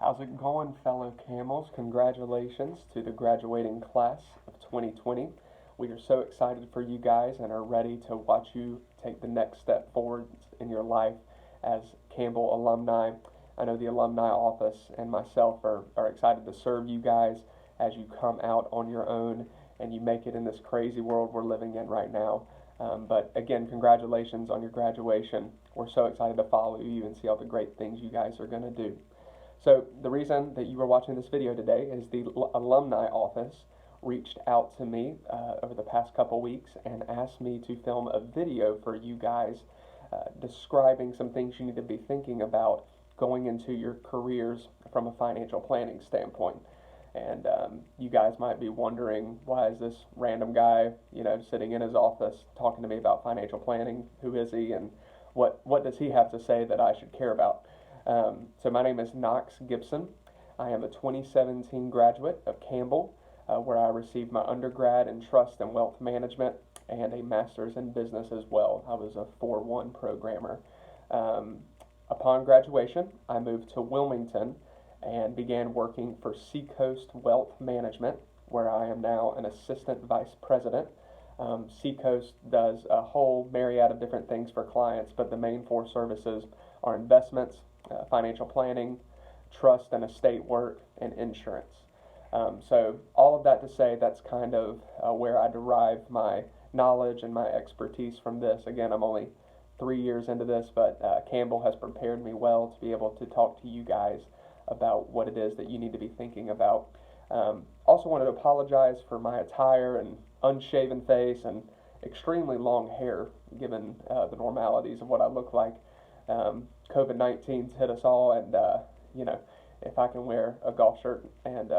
How's it going, fellow Camels? Congratulations to the graduating class of 2020. We are so excited for you guys and are ready to watch you take the next step forward in your life as Campbell alumni. I know the alumni office and myself are excited to serve you guys as you come out on your own and you make it in this crazy world we're living in right now. But again, congratulations on your graduation. We're so excited to follow you and see all the great things you guys are going to do. So the reason that you are watching this video today is the alumni office reached out to me over the past couple weeks and asked me to film a video for you guys describing some things you need to be thinking about going into your careers from a financial planning standpoint. And you guys might be wondering, why is this random guy, sitting in his office talking to me about financial planning? Who is he, and what does he have to say that I should care about? So my name is Knox Gibson. I am a 2017 graduate of Campbell, where I received my undergrad in trust and wealth management and a master's in business as well. I was a 4-1 programmer. Upon graduation, I moved to Wilmington and began working for Seacoast Wealth Management, where I am now an assistant vice president. Seacoast does a whole myriad of different things for clients, but the main 4 services are investments, financial planning, trust and estate work, and insurance. So all of that to say, that's kind of where I derive my knowledge and my expertise from this. Again, I'm only 3 years into this, but Campbell has prepared me well to be able to talk to you guys about what it is that you need to be thinking about. Also wanted to apologize for my attire and unshaven face and extremely long hair, given the normalities of what I look like. COVID-19's hit us all, and if I can wear a golf shirt and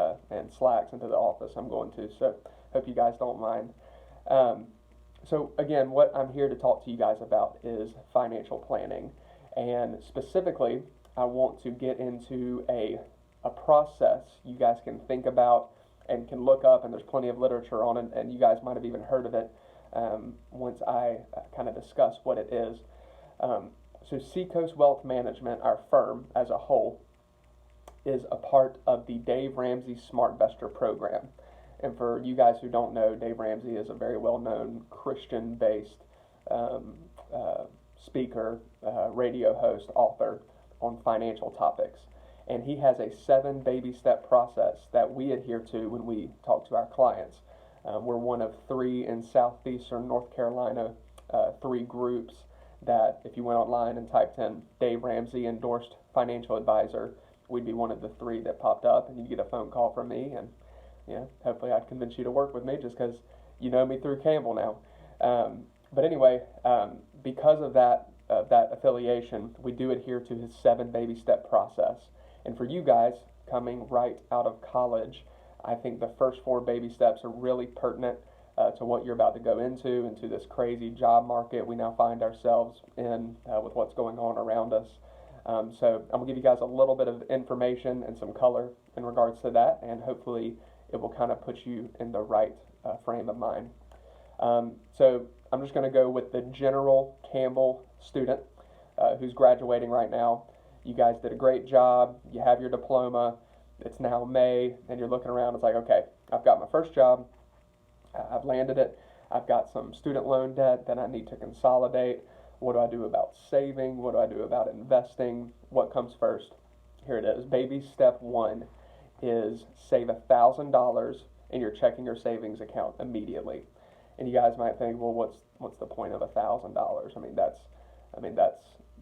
slacks into the office, I'm going to. So hope you guys don't mind. So again, what I'm here to talk to you guys about is financial planning, and specifically, I want to get into a process you guys can think about and can look up, and there's plenty of literature on it, and you guys might have even heard of it once I kind of discuss what it is. So Seacoast Wealth Management, our firm as a whole, is a part of the Dave Ramsey SmartVestor program. And for you guys who don't know, Dave Ramsey is a very well-known Christian-based speaker, radio host, author on financial topics. And he has a 7 baby step process that we adhere to when we talk to our clients. We're one of 3 in southeastern North Carolina, 3 groups that if you went online and typed in Dave Ramsey endorsed financial advisor, we'd be one of the 3 that popped up, and you'd get a phone call from me, and hopefully I'd convince you to work with me just because you know me through Campbell now. But anyway, because of that affiliation, we do adhere to his 7 baby step process. And for you guys coming right out of college, I think the first 4 baby steps are really pertinent to what you're about to go into this crazy job market we now find ourselves in with what's going on around us. So I'm going to give you guys a little bit of information and some color in regards to that, and hopefully it will kind of put you in the right frame of mind. So I'm just going to go with the general Campbell student who's graduating right now. You guys did a great job. You have your diploma. It's now May, and you're looking around. It's like, okay, I've got my first job. I've landed it. I've got some student loan debt that I need to consolidate. What do I do about saving? What do I do about investing? What comes first? Here it is. Baby step 1 is save $1,000 in your checking or savings account immediately. And you guys might think, well, what's the point of $1,000? I mean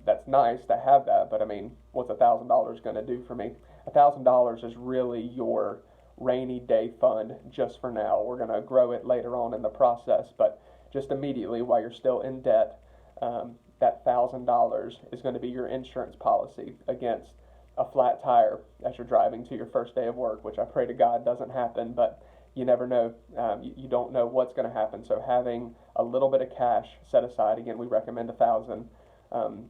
that's nice to have that, but I mean, what's $1,000 going to do for me? $1,000 is really your rainy day fund just for now. We're going to grow it later on in the process, but just immediately while you're still in debt, that $1,000 is going to be your insurance policy against a flat tire as you're driving to your first day of work, which I pray to God doesn't happen, but you never know. You don't know what's going to happen. So having a little bit of cash set aside, again, we recommend $1,000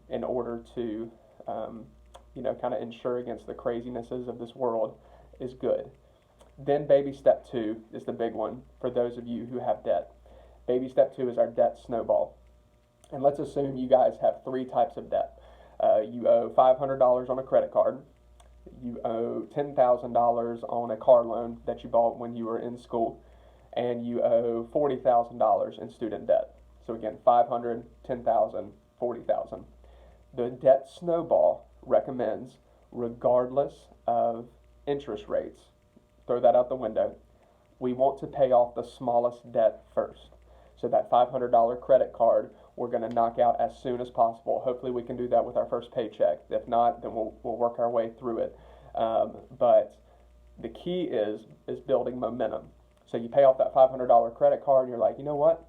in order to, kind of insure against the crazinesses of this world is good. Then baby step 2 is the big one for those of you who have debt. Baby step 2 is our debt snowball. And let's assume you guys have 3 types of debt. You owe $500 on a credit card, You owe $10,000 on a car loan that you bought when you were in school, and you owe $40,000 in student debt. So again, 500, 10,000, 40,000. The debt snowball recommends, regardless of interest rates, throw that out the window, we want to pay off the smallest debt first. So that $500 credit card, we're going to knock out as soon as possible. Hopefully we can do that with our first paycheck. If not, then we'll work our way through it. But the key is building momentum. So you pay off that $500 credit card and you're like, you know what?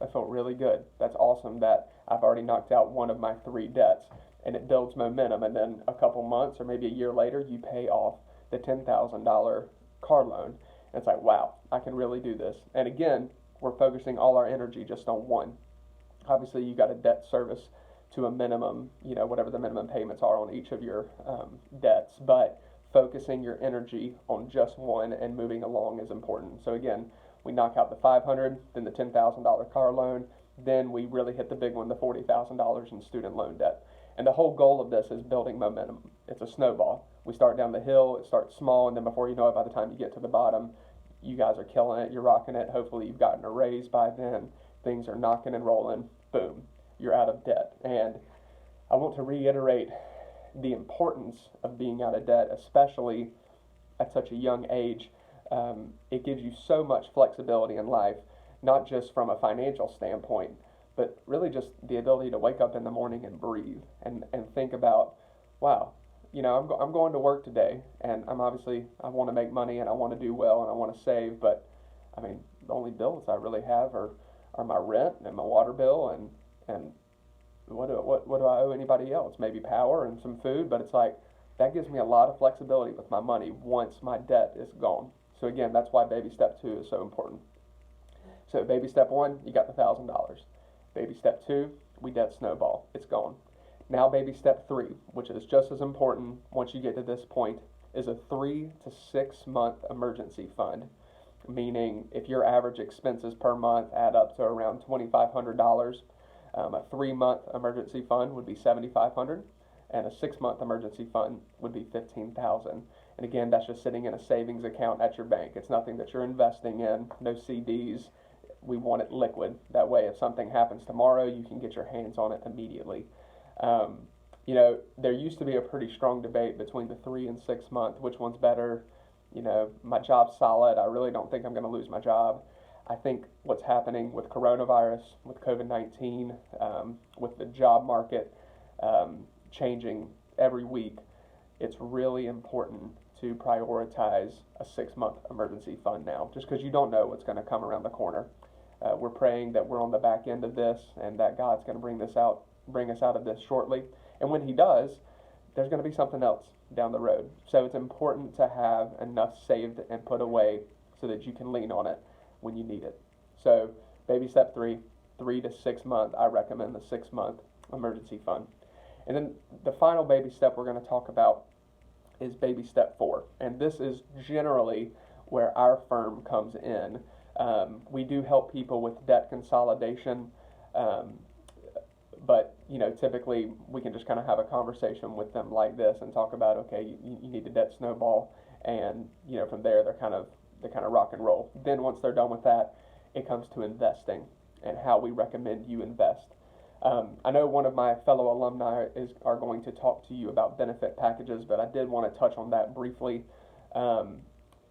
I felt really good. That's awesome that I've already knocked out one of my 3 debts. And it builds momentum. And then a couple months or maybe a year later, you pay off the $10,000 car loan. And it's like, wow, I can really do this. And again, we're focusing all our energy just on one. Obviously, you got a debt service to a minimum, whatever the minimum payments are on each of your debts. But focusing your energy on just one and moving along is important. So again, we knock out the $500, then the $10,000 car loan, then we really hit the big one, the $40,000 in student loan debt. And the whole goal of this is building momentum. It's a snowball. We start down the hill, it starts small, and then before you know it, by the time you get to the bottom, you guys are killing it, you're rocking it. Hopefully you've gotten a raise by then. Things are knocking and rolling. Boom, you're out of debt. And I want to reiterate the importance of being out of debt, especially at such a young age. It gives you so much flexibility in life, not just from a financial standpoint, but really just the ability to wake up in the morning and breathe and think about, wow, I'm going to work today, and I want to make money and I want to do well and I want to save, but I mean, the only bills I really have are my rent and my water bill and what do I owe anybody else? Maybe power and some food, but it's like that gives me a lot of flexibility with my money once my debt is gone. So again, that's why baby step 2 is so important. So baby step 1, you got the $1,000. Baby step 2, we debt snowball. It's gone. Now baby step 3, which is just as important once you get to this point, is a 3 to 6 month emergency fund. Meaning if your average expenses per month add up to around $2,500, a 3-month emergency fund would be $7,500, and a 6-month emergency fund would be $15,000. And again, that's just sitting in a savings account at your bank. It's nothing that you're investing in, no CDs. We want it liquid. That way, if something happens tomorrow, you can get your hands on it immediately. There used to be a pretty strong debate between the 3 and 6 month, which one's better. My job's solid. I really don't think I'm going to lose my job. I think what's happening with coronavirus, with COVID-19, with the job market changing every week, it's really important to prioritize a 6-month emergency fund now, just because you don't know what's going to come around the corner. We're praying that we're on the back end of this and that God's going to bring us out of this shortly. And when He does, there's going to be something else down the road. So it's important to have enough saved and put away so that you can lean on it when you need it. So baby step 3, 3 to 6 month, I recommend the 6-month emergency fund. And then the final baby step we're going to talk about is baby step 4. And this is generally where our firm comes in. We do help people with debt consolidation, but typically we can just kind of have a conversation with them like this and talk about, okay, you need to debt snowball, and from there they kind of rock and roll. Then once they're done with that, it comes to investing and how we recommend you invest. I know one of my fellow alumni are going to talk to you about benefit packages, but I did want to touch on that briefly.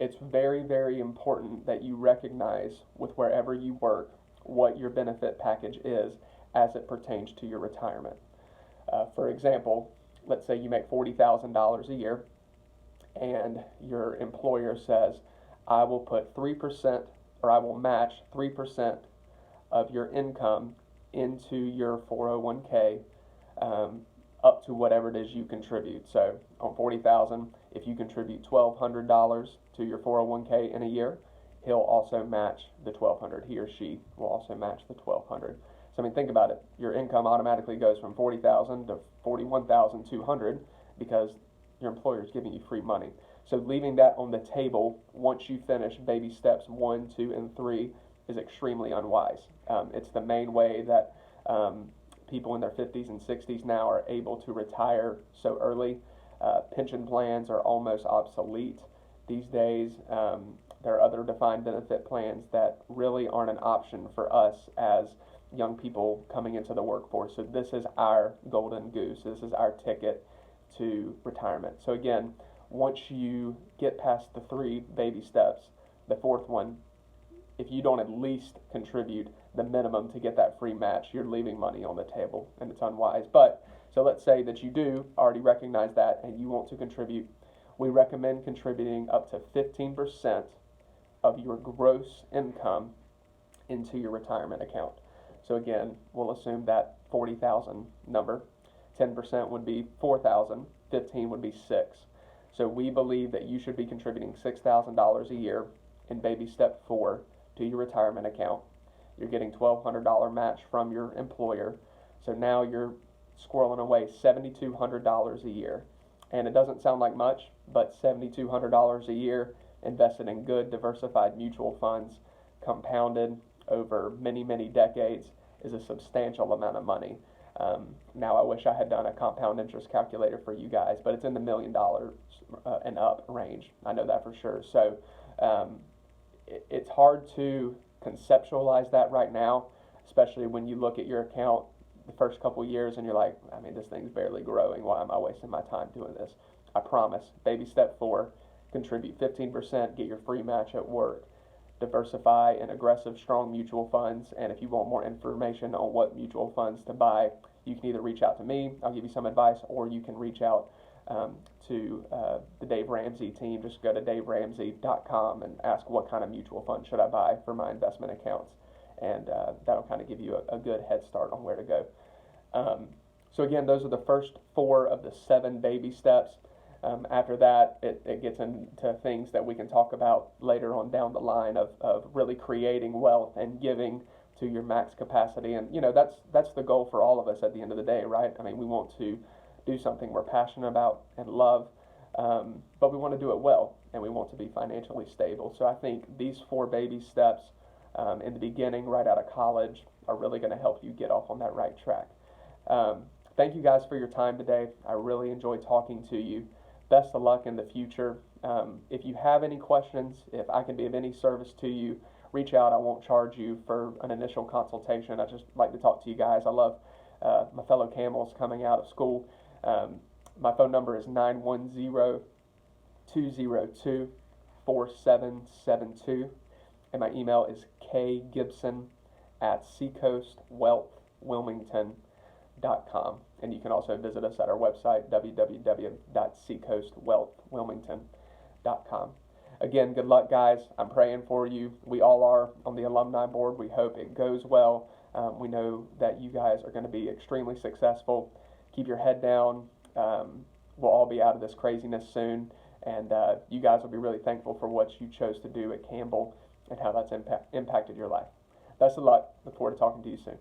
It's very, very important that you recognize with wherever you work what your benefit package is as it pertains to your retirement. For example, let's say you make $40,000 a year and your employer says, I will put 3% or I will match 3% of your income into your 401k up to whatever it is you contribute. So on $40,000, if you contribute $1,200 to your 401k in a year, he'll also match the $1,200. He or she will also match the $1,200. So think about it. Your income automatically goes from $40,000 to $41,200 because your employer is giving you free money. So leaving that on the table once you finish baby steps 1, 2, and 3 is extremely unwise. It's the main way that people in their 50s and 60s now are able to retire so early. Pension plans are almost obsolete these days. There are other defined benefit plans that really aren't an option for us as young people coming into the workforce. So this is our golden goose. This is our ticket to retirement. So again, once you get past the 3 baby steps, the 4th one, if you don't at least contribute the minimum to get that free match, you're leaving money on the table, and it's unwise. But so let's say that you do already recognize that and you want to contribute. We recommend contributing up to 15% of your gross income into your retirement account. So again, we'll assume that 40,000 number. 10% would be 4,000, 15 would be 6. So we believe that you should be contributing $6,000 a year in baby step 4 to your retirement account. You're getting $1,200 match from your employer. So now you're squirreling away $7,200 a year. And it doesn't sound like much, but $7,200 a year invested in good diversified mutual funds, compounded over many, many decades, is a substantial amount of money. Now I wish I had done a compound interest calculator for you guys, but it's in the $1 million and up range. I know that for sure. So it's hard to conceptualize that right now, especially when you look at your account the first couple years and you're like, I mean, this thing's barely growing. Why am I wasting my time doing this? I promise. Baby step 4, contribute 15%, get your free match at work. Diversify in aggressive, strong mutual funds. And if you want more information on what mutual funds to buy, you can either reach out to me, I'll give you some advice, or you can reach out to the Dave Ramsey team. Just go to daveramsey.com and ask what kind of mutual fund should I buy for my investment accounts. And that'll kind of give you a good head start on where to go. So again, those are the first 4 of the 7 baby steps. After that, it gets into things that we can talk about later on down the line of really creating wealth and giving to your max capacity. And, you know, that's the goal for all of us at the end of the day, right? I mean, we want to do something we're passionate about and love, but we want to do it well, and we want to be financially stable. So I think these 4 baby steps in the beginning, right out of college, are really going to help you get off on that right track. Thank you guys for your time today. I really enjoyed talking to you. Best of luck in the future. If you have any questions, if I can be of any service to you, reach out. I won't charge you for an initial consultation. I just like to talk to you guys. I love my fellow camels coming out of school. My phone number is 910-202-4772, and my email is kgibson@seacoastwealthwilmington.com. And you can also visit us at our website, www.seacoastwealthwilmington.com. Again, good luck, guys. I'm praying for you. We all are on the alumni board. We hope it goes well. We know that you guys are going to be extremely successful. Keep your head down. We'll all be out of this craziness soon. And you guys will be really thankful for what you chose to do at Campbell and how that's impacted your life. Best of luck. Look forward to talking to you soon.